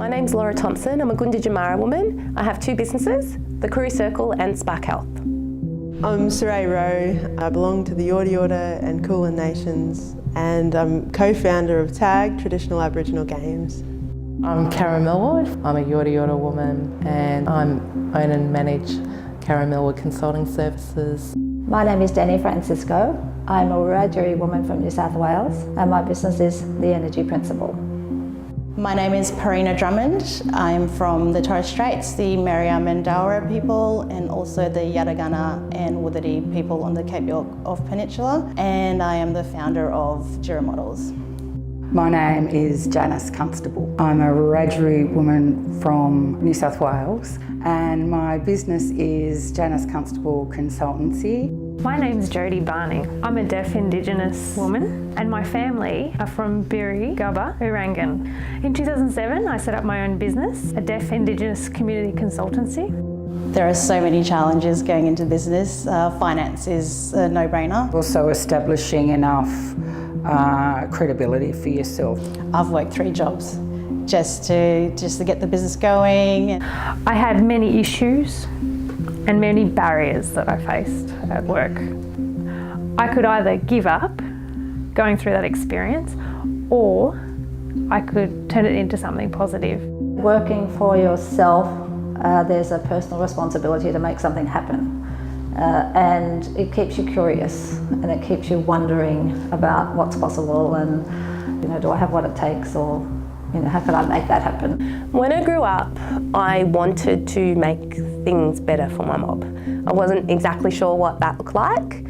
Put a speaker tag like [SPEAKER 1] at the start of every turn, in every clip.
[SPEAKER 1] My name's Laura Thompson. I'm a Gunditjmara woman. I have 2 businesses, the Koori Circle and Spark Health.
[SPEAKER 2] I'm Saray Rowe. I belong to the Yorta Yorta and Kulin Nations, and I'm co-founder of TAG, Traditional Aboriginal Games.
[SPEAKER 3] I'm Karen Millward. I'm a Yorta Yorta woman and I own and manage Karen Millward Consulting Services.
[SPEAKER 4] My name is Danny Francisco. I'm a Wiradjuri woman from New South Wales and my business is the Energy Principle.
[SPEAKER 5] My name is Perina Drummond. I'm from the Torres Straits, the Meriam and Dowra people, and also the Yatagana and Wuditi people on the Cape York of Peninsula, and I am the founder of Jura Models.
[SPEAKER 6] My name is Janis, Constable. I'm a Wiradjuri woman from New South Wales and my business is Janis Constable Consultancy.
[SPEAKER 7] My name's Jody Barney. I'm a deaf Indigenous woman and my family are from Biri, Gubba, Urangan. In 2007 I set up my own business, a deaf Indigenous community consultancy.
[SPEAKER 5] There are so many challenges going into business. Finance is a no-brainer.
[SPEAKER 6] Also establishing enough credibility for yourself.
[SPEAKER 5] I've worked 3 jobs just to get the business going.
[SPEAKER 7] I had many issues and many barriers that I faced at work. I could either give up going through that experience or I could turn it into something positive.
[SPEAKER 4] Working for yourself, there's a personal responsibility to make something happen. And it keeps you curious and it keeps you wondering about what's possible and, do I have what it takes, or, how can I make that happen?
[SPEAKER 1] When I grew up, I wanted to make things better for my mob. I wasn't exactly sure what that looked like.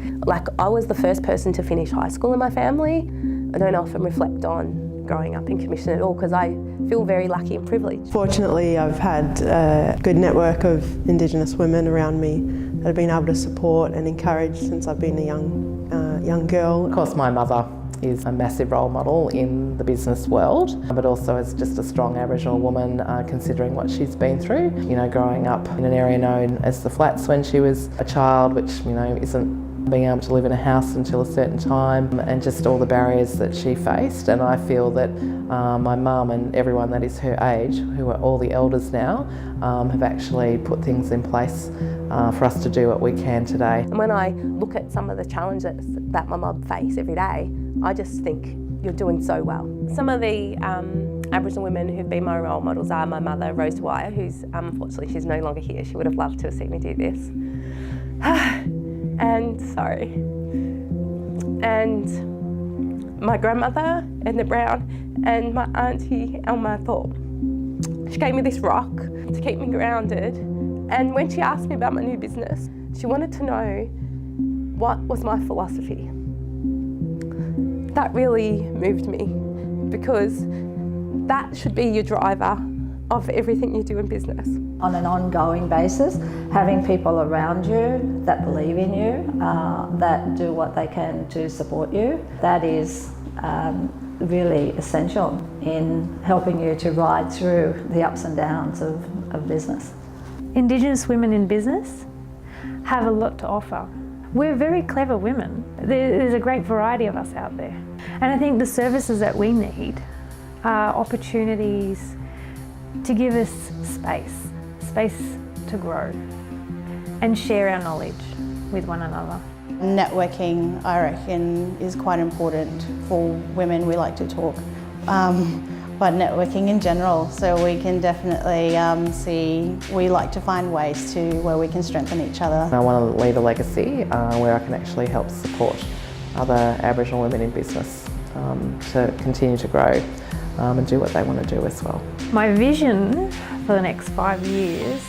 [SPEAKER 1] I was the first person to finish high school in my family. I don't often reflect on growing up in commission at all because I feel very lucky and privileged.
[SPEAKER 2] Fortunately, I've had a good network of Indigenous women around me that I've been able to support and encourage since I've been a young girl.
[SPEAKER 3] Of course, my mother is a massive role model in the business world, but also as just a strong Aboriginal woman considering what she's been through. Growing up in an area known as the Flats when she was a child, which isn't being able to live in a house until a certain time, and just all the barriers that she faced. And I feel that my mum and everyone that is her age, who are all the elders now, have actually put things in place for us to do what we can today.
[SPEAKER 1] And when I look at some of the challenges that my mob face every day, I just think you're doing so well. Some of the Aboriginal women who've been my role models are my mother, Rose Dwyer, who's unfortunately she's no longer here. She would have loved to have seen me do this. And my grandmother, Edna Brown, and my auntie, Elma Thorpe. She gave me this rock to keep me grounded, and when she asked me about my new business, she wanted to know what was my philosophy. That really moved me because that should be your driver of everything you do in business.
[SPEAKER 4] On an ongoing basis, having people around you that believe in you, that do what they can to support you, that is really essential in helping you to ride through the ups and downs of business.
[SPEAKER 7] Indigenous women in business have a lot to offer. We're very clever women. There's a great variety of us out there. And I think the services that we need are opportunities to give us space to grow and share our knowledge with one another.
[SPEAKER 5] Networking, I reckon, is quite important for women. We like to talk, but networking in general, so we can definitely we like to find ways where we can strengthen each other.
[SPEAKER 3] I want to leave a legacy where I can actually help support other Aboriginal women in business to continue to grow and do what they want to do as well.
[SPEAKER 7] My vision for the next 5 years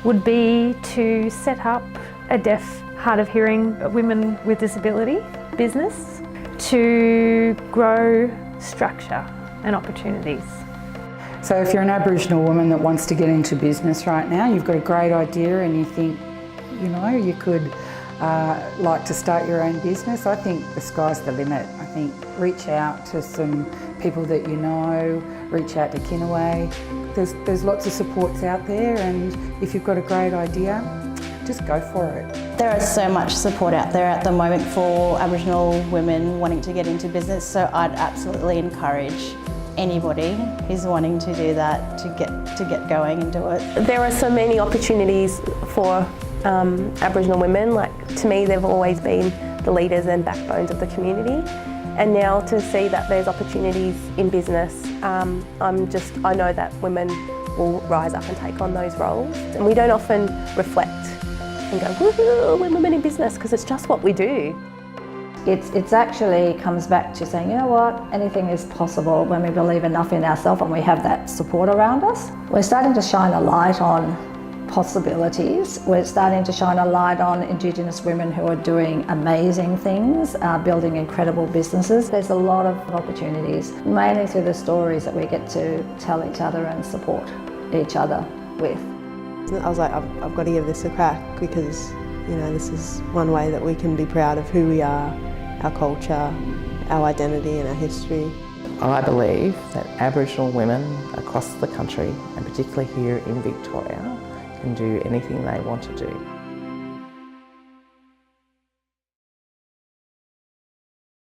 [SPEAKER 7] would be to set up a deaf, hard of hearing women with disability business to grow structure and opportunities.
[SPEAKER 6] So if you're an Aboriginal woman that wants to get into business right now, you've got a great idea and you think, you could like to start your own business, I think the sky's the limit. I think reach out to some people that you know, reach out to Kinaway. There's lots of supports out there, and if you've got a great idea, just go for it.
[SPEAKER 5] There is so much support out there at the moment for Aboriginal women wanting to get into business, so I'd absolutely encourage anybody who's wanting to do that to get going and do it.
[SPEAKER 1] There are so many opportunities for Aboriginal women. Like, to me, they've always been the leaders and backbones of the community. And now to see that there's opportunities in business, I know that women will rise up and take on those roles. And we don't often reflect and go, woohoo, we're women in business, because it's just what we do.
[SPEAKER 4] It's actually comes back to saying, you know what, anything is possible when we believe enough in ourselves and we have that support around us. We're starting to shine a light on possibilities. We're starting to shine a light on Indigenous women who are doing amazing things, building incredible businesses. There's a lot of opportunities, mainly through the stories that we get to tell each other and support each other with.
[SPEAKER 2] I was like, I've got to give this a crack, because this is one way that we can be proud of who we are, our culture, our identity and our history.
[SPEAKER 3] I believe that Aboriginal women across the country, and particularly here in Victoria, can do anything they want to do.